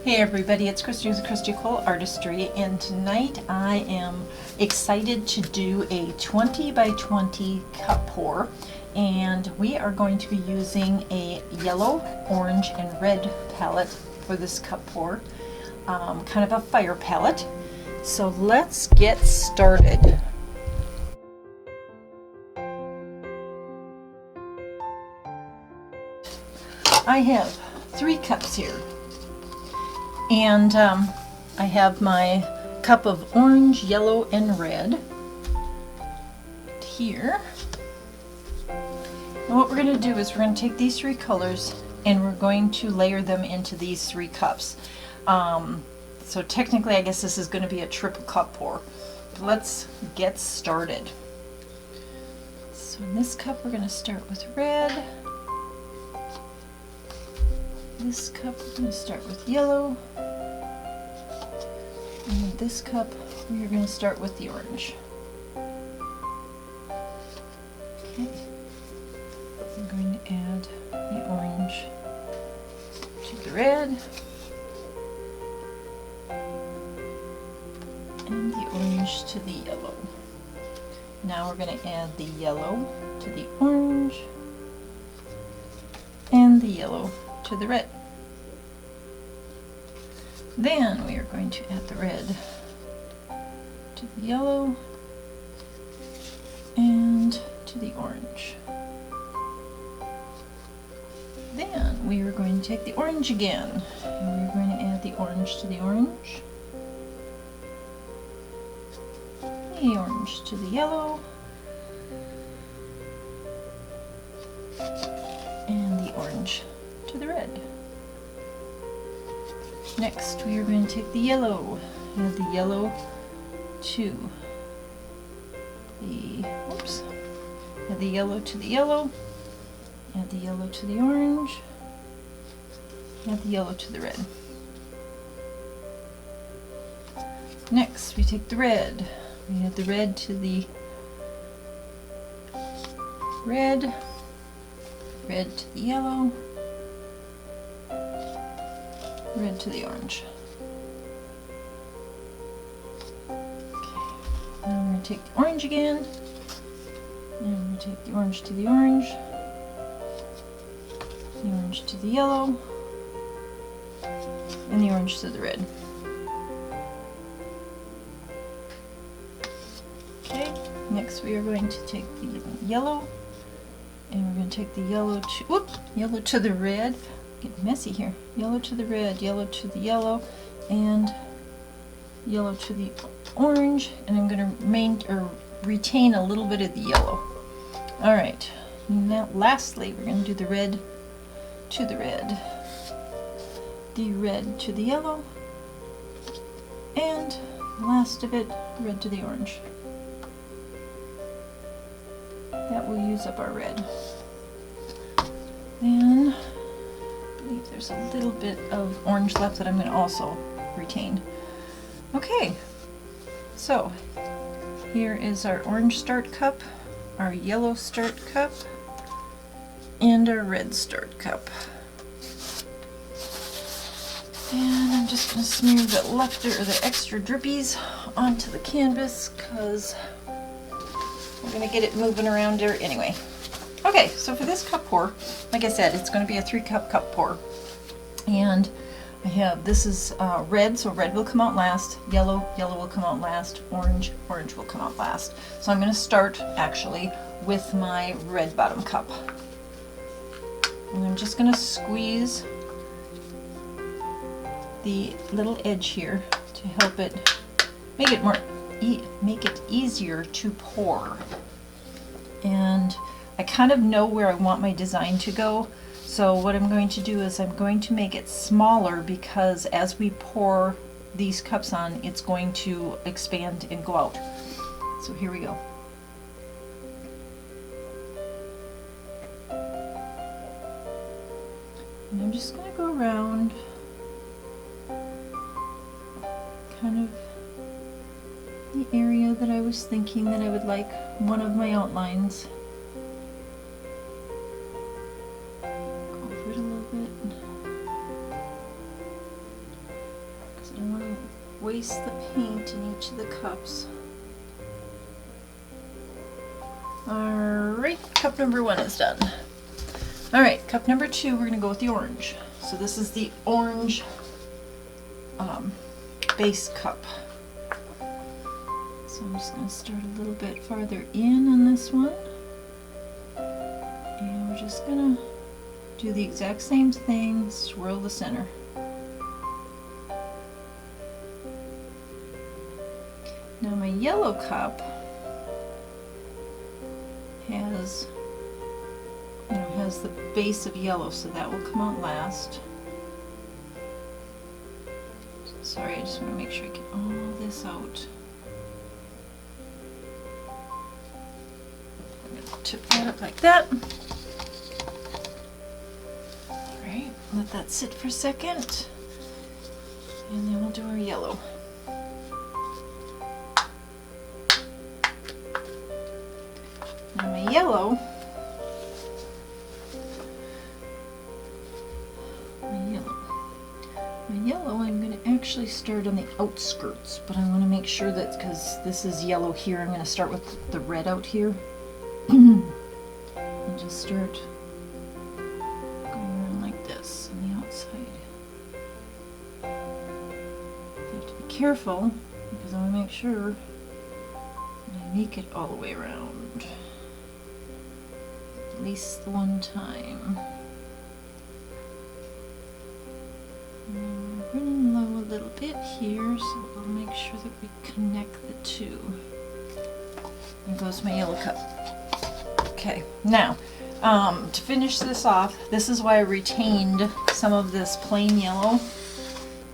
Hey everybody, it's Christy with Christy Artistry, and tonight I am excited to do a 20 by 20 cup pour, and we are going to be using a yellow, orange, and red palette for this cup pour, kind of a fire palette. So let's get started. I have 3 cups here. And I have my cup of orange, yellow, and red here. And what we're going to do is we're going to take these 3 colors and we're going to layer them into these 3 cups. So technically I guess this is going to be a triple cup pour. Let's get started. So in this cup we're going to start with red. This cup we're going to start with yellow, and in this cup we're going to start with the orange. Okay. I'm going to add the orange to the red, and the orange to the yellow. Now we're going to add the yellow to the orange, and the yellow to the red. Then we are going to add the red to the yellow and to the orange. Then we are going to take the orange again, and we're going to add the orange to the orange, the orange to the yellow, and the orange to the red. Next we are going to take the yellow, add the yellow to the, add the yellow to the yellow, add the yellow to the orange, add the yellow to the red. Next we take the red, we add the red to the red, red to the yellow, red to the orange. Okay. Now I'm going to take the orange again, and I'm going to take the orange to the orange, the orange to the yellow, and the orange to the red. Okay, next we are going to take the yellow, and we're going to take the yellow to the red. Get messy here. Yellow to the red, yellow to the yellow, and yellow to the orange, and I'm going to retain a little bit of the yellow. Alright, now lastly we're going to do the red to the red, the red to the yellow, and last of it, red to the orange. That will use up our red. Then I believe there's a little bit of orange left that I'm going to also retain. Okay, so here is our orange start cup, our yellow start cup, and our red start cup. And I'm just going to smear the extra drippies onto the canvas because we're going to get it moving around there anyway. Okay, so for this cup pour, like I said, it's going to be a 3-cup cup pour. And I have, this is red, so red will come out last, yellow will come out last, orange will come out last. So I'm going to start actually with my red bottom cup. And I'm just going to squeeze the little edge here to help it make it easier to pour. And I kind of know where I want my design to go, so what I'm going to do is I'm going to make it smaller because as we pour these cups on, it's going to expand and go out. So here we go. And I'm just going to go around kind of the area that I was thinking that I would like one of my outlines. Go over it a little bit. waste the paint in each of the cups. Alright, cup number 1 is done. Alright, cup number 2, we're going to go with the orange. So this is the orange base cup. So I'm just going to start a little bit farther in on this one. And we're just going to do the exact same thing, swirl the center. Now my yellow cup has the base of yellow, so that will come out last. Sorry, I just want to make sure I get all this out. I'm going to tip that up like that. Alright, let that sit for a second. And then we'll do our yellow. Now my yellow, I'm going to actually start on the outskirts, but I want to make sure that, because this is yellow here, I'm going to start with the red out here. And just start going around like this on the outside. You have to be careful, because I want to make sure that I make it all the way around. At least the one time. We're running low a little bit here, so we'll make sure that we connect the two. There goes my yellow cup. Okay, now to finish this off, this is why I retained some of this plain yellow.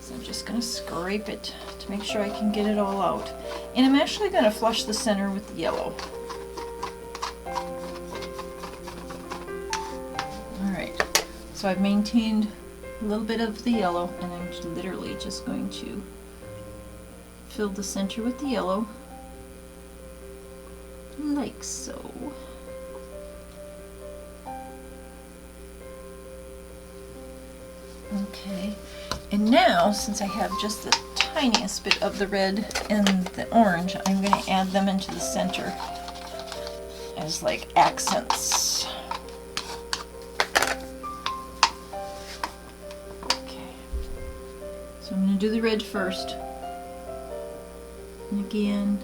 So I'm just going to scrape it to make sure I can get it all out. And I'm actually going to flush the center with the yellow. Alright, so I've maintained a little bit of the yellow, and I'm literally just going to fill the center with the yellow, like so. Okay, and now since I have just the tiniest bit of the red and the orange, I'm going to add them into the center as like accents. So I'm going to do the red first. And again,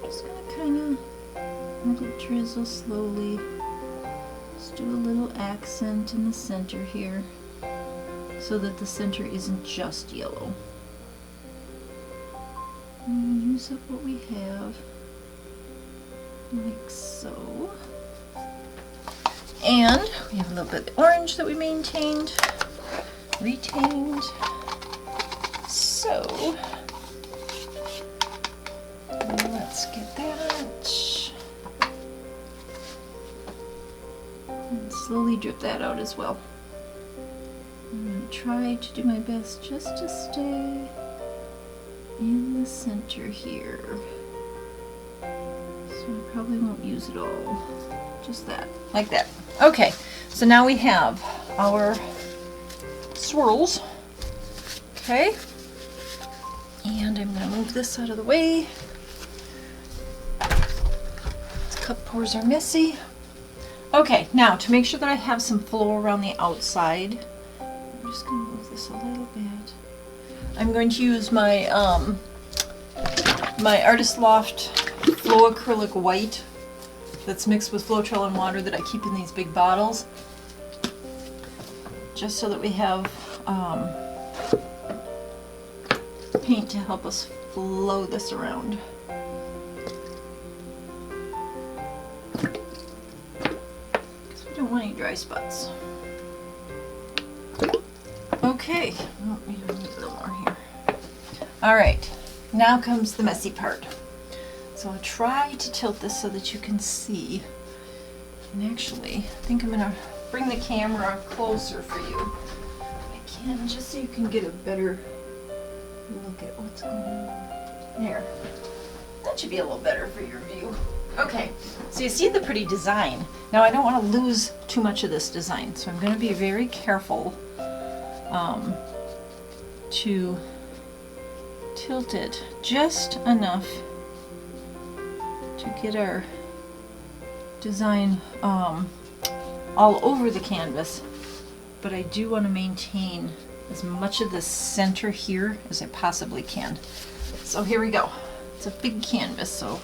just going to kind of let it drizzle slowly. Just do a little accent in the center here, so that the center isn't just yellow. And use up what we have, like so. And we have a little bit of orange that we retained. So let's get that and slowly drip that out as well. I'm going to try to do my best just to stay in the center here. So I probably won't use it all. Just that, like that. Okay, so now we have our swirls. Okay. And I'm going to move this out of the way. These cup pours are messy. Okay, now to make sure that I have some flow around the outside, I'm just going to move this a little bit. I'm going to use my my Artist Loft Flow Acrylic White that's mixed with Floetrol and water that I keep in these big bottles, just so that we have paint to help us flow this around. Because we don't want any dry spots. Okay, oh, we need a little more here. Alright, now comes the messy part. So I'll try to tilt this so that you can see. And actually, I think I'm going to bring the camera closer for you. I can, just so you can get a better look at what's going on. There. That should be a little better for your view. Okay, so you see the pretty design. Now I don't want to lose too much of this design, so I'm going to be very careful to tilt it just enough to get our design all over the canvas, but I do want to maintain as much of the center here as I possibly can. So here we go. It's a big canvas, so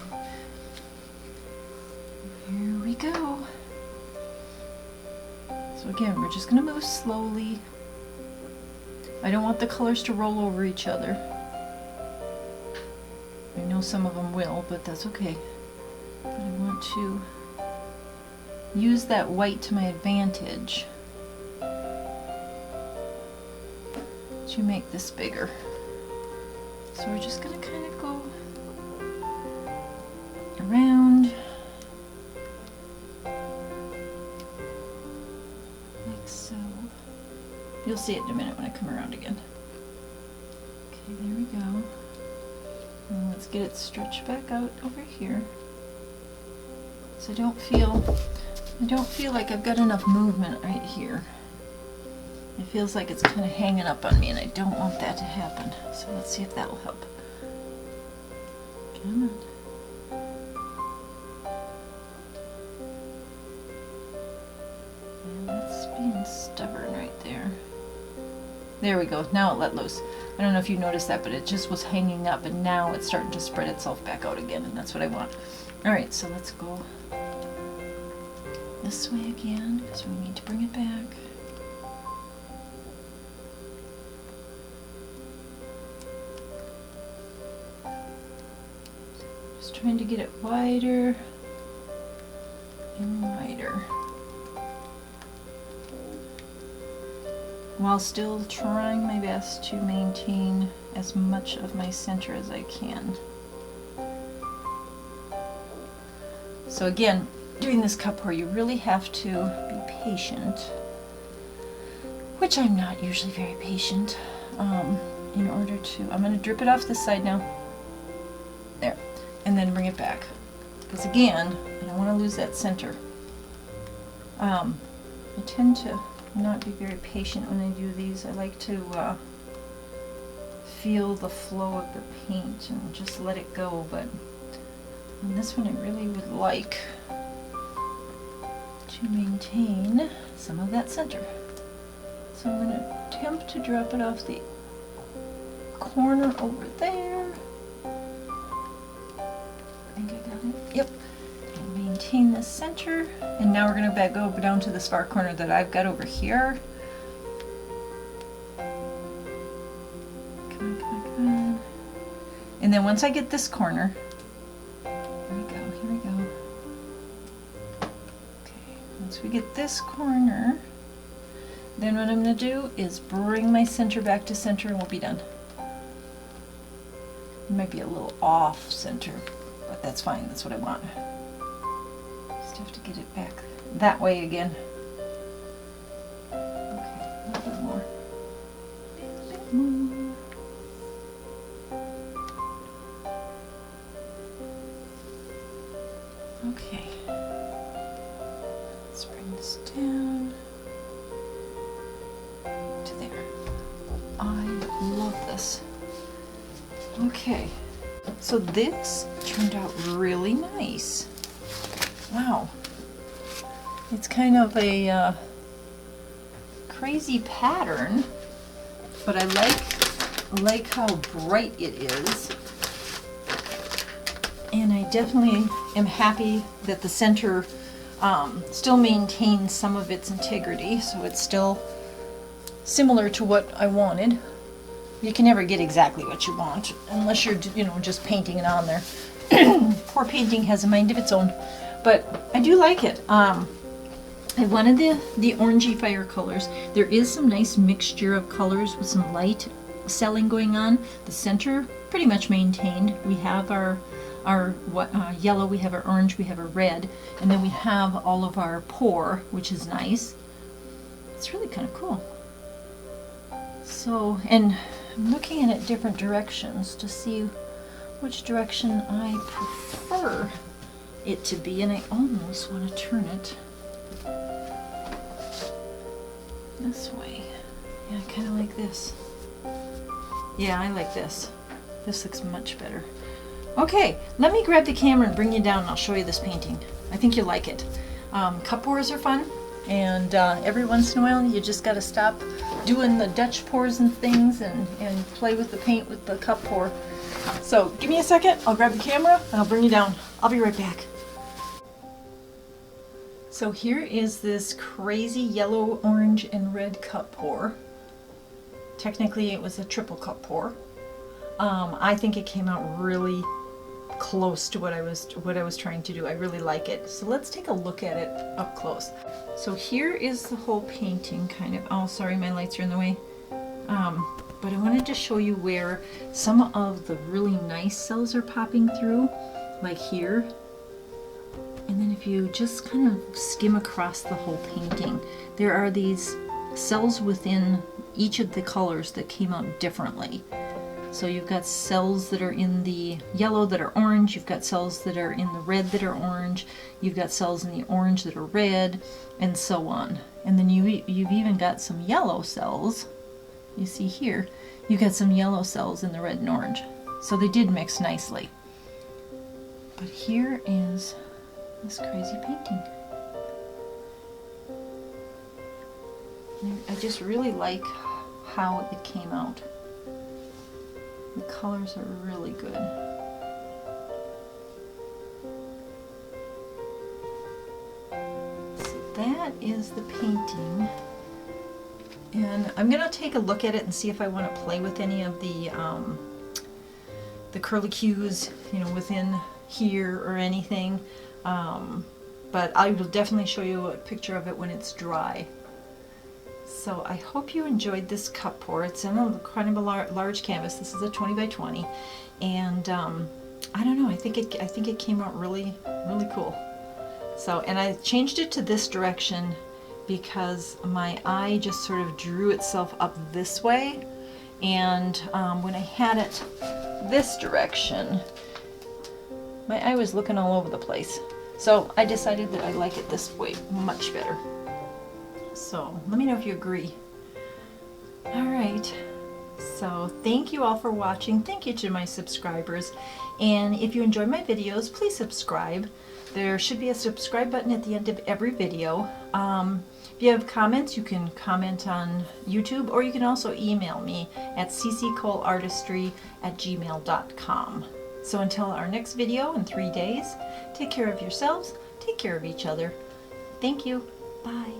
here we go. So again, we're just going to move slowly. I don't want the colors to roll over each other. I know some of them will, but that's okay. But I want to use that white to my advantage to make this bigger. So we're just going to kind of go around like so. You'll see it in a minute when I come around again. Okay, there we go. And let's get it stretched back out over here. So I don't feel like I've got enough movement right here. It feels like it's kind of hanging up on me, and I don't want that to happen. So let's see if that will help. Come on. And that's being stubborn right there. There we go. Now it let loose. I don't know if you noticed that, but it just was hanging up, and now it's starting to spread itself back out again, and that's what I want. All right, so let's go this way again, because we need to bring it back. Just trying to get it wider and wider, while still trying my best to maintain as much of my center as I can. So again, doing this cup pour, you really have to be patient, which I'm not usually very patient, in order to, I'm going to drip it off this side now, there, and then bring it back, because again, I don't want to lose that center. I tend to not be very patient when I do these. I like to feel the flow of the paint and just let it go, but on this one I really would like to maintain some of that center. So I'm going to attempt to drop it off the corner over there. I think I got it. Yep. And maintain the center. And now we're going to go down to this far corner that I've got over here. Come on, come on, come on. And then once I get this corner, once we get this corner, then what I'm going to do is bring my center back to center and we'll be done. It might be a little off center, but that's fine. That's what I want. Just have to get it back that way again. Okay, a little bit more. A bit more. Okay. Let's bring this down to there. I love this. Okay, so this turned out really nice. Wow. It's kind of a crazy pattern, but I like how bright it is. And I definitely am happy that the center still maintains some of its integrity, so it's still similar to what I wanted. You can never get exactly what you want unless you're, just painting it on there. Pour painting has a mind of its own, but I do like it. I wanted the orangey fire colors. There is some nice mixture of colors with some light selling going on. The center pretty much maintained. We have our yellow, we have our orange, we have our red, and then we have all of our pour, which is nice. It's really kind of cool. So, and I'm looking at it different directions to see which direction I prefer it to be, and I almost want to turn it this way. Yeah, kind of like this. Yeah, I like this. This looks much better. Okay, let me grab the camera and bring you down and I'll show you this painting. I think you'll like it. Cup pours are fun, and every once in a while you just got to stop doing the Dutch pours and things and play with the paint with the cup pour. So give me a second, I'll grab the camera and I'll bring you down. I'll be right back. So here is this crazy yellow, orange, and red cup pour. Technically it was a triple cup pour. I think it came out really close to what I was trying to do. I really like it. So let's take a look at it up close. So here is the whole painting kind of. Oh, sorry, my lights are in the way. But I wanted to show you where some of the really nice cells are popping through, like here. And then if you just kind of skim across the whole painting, there are these cells within each of the colors that came out differently. So you've got cells that are in the yellow that are orange, you've got cells that are in the red that are orange, you've got cells in the orange that are red, and so on. And then you've even got some yellow cells. You see here, you've got some yellow cells in the red and orange. So they did mix nicely. But here is this crazy painting. And I just really like how it came out. The colors are really good. So that is the painting. And I'm going to take a look at it and see if I want to play with any of the curlicues, you know, within here or anything. But I will definitely show you a picture of it when it's dry. So I hope you enjoyed this cup pour. It's in a kind of a large canvas. This is a 20 by 20, and I don't know. I think it came out really cool. So, and I changed it to this direction because my eye just sort of drew itself up this way, and when I had it this direction, my eye was looking all over the place. So I decided that I like it this way much better. So let me know if you agree. Alright, so thank you all for watching. Thank you to my subscribers. And if you enjoy my videos, please subscribe. There should be a subscribe button at the end of every video. If you have comments, you can comment on YouTube, or you can also email me at cccoleartistry@gmail.com. So until our next video in 3 days, take care of yourselves, take care of each other. Thank you. Bye.